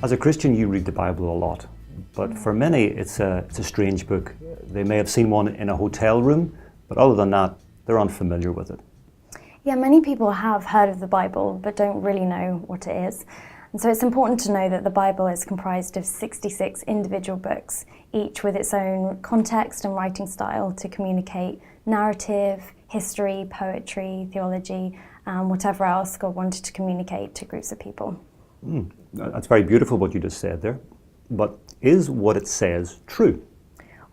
As a Christian, you read the Bible a lot, but for many, it's a strange book. They may have seen one in a hotel room, but other than that, they're unfamiliar with it. Yeah, many people have heard of the Bible, but don't really know what it is. And so it's important to know that the Bible is comprised of 66 individual books, each with its own context and writing style to communicate narrative, history, poetry, theology, and whatever else God wanted to communicate to groups of people. That's very beautiful what you just said there. But is what it says true?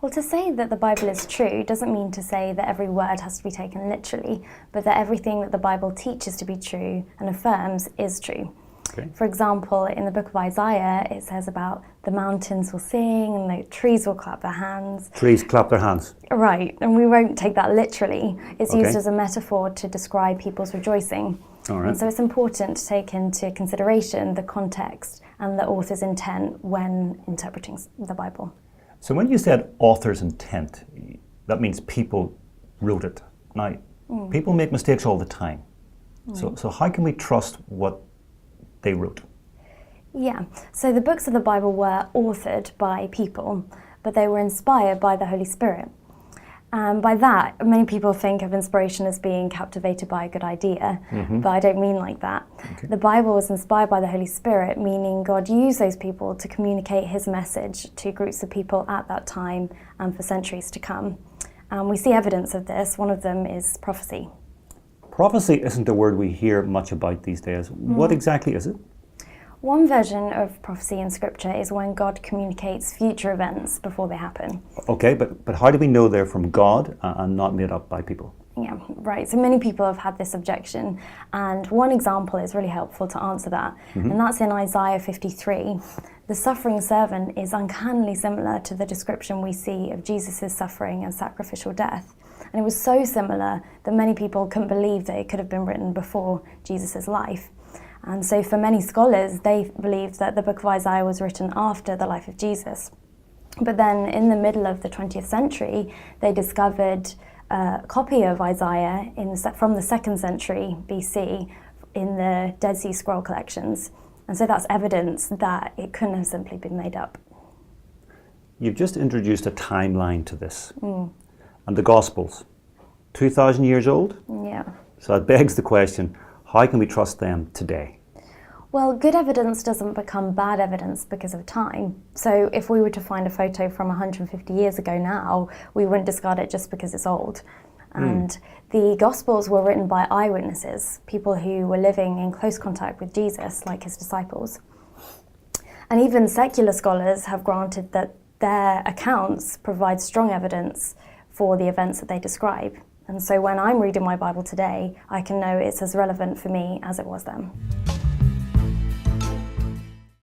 Well, to say that the Bible is true doesn't mean to say that every word has to be taken literally, but that everything that the Bible teaches to be true and affirms is true. Okay. For example, in the book of Isaiah, it says about the mountains will sing and the trees will clap their hands. Trees clap their hands. Right, and we won't take that literally. It's Okay. used as a metaphor to describe people's rejoicing. All right. And so it's important to take into consideration the context and the author's intent when interpreting the Bible. So when you said author's intent, that means people wrote it. Now, people make mistakes all the time. So how can we trust what they wrote? Yeah, so the books of the Bible were authored by people, but they were inspired by the Holy Spirit. By that, many people think of inspiration as being captivated by a good idea, but I don't mean like that. Okay. The Bible was inspired by the Holy Spirit, meaning God used those people to communicate his message to groups of people at that time and for centuries to come. We see evidence of this. One of them is prophecy. Prophecy isn't a word we hear much about these days. What exactly is it? One version of prophecy in Scripture is when God communicates future events before they happen. Okay, but how do we know they're from God and not made up by people? Yeah, right. So many people have had this objection, and one example is really helpful to answer that, and that's in Isaiah 53. The suffering servant is uncannily similar to the description we see of Jesus' suffering and sacrificial death. And it was so similar that many people couldn't believe that it could have been written before Jesus' life. And so for many scholars, they believed that the book of Isaiah was written after the life of Jesus. But then in the middle of the 20th century, they discovered a copy of Isaiah from the 2nd century BC in the Dead Sea Scroll collections. And so that's evidence that it couldn't have simply been made up. You've just introduced a timeline to this. And the Gospels, 2,000 years old? Yeah. So that begs the question, how can we trust them today? Well, good evidence doesn't become bad evidence because of time. So if we were to find a photo from 150 years ago now, we wouldn't discard it just because it's old. And the Gospels were written by eyewitnesses, people who were living in close contact with Jesus, like his disciples. And even secular scholars have granted that their accounts provide strong evidence for the events that they describe. And so when I'm reading my Bible today, I can know it's as relevant for me as it was then.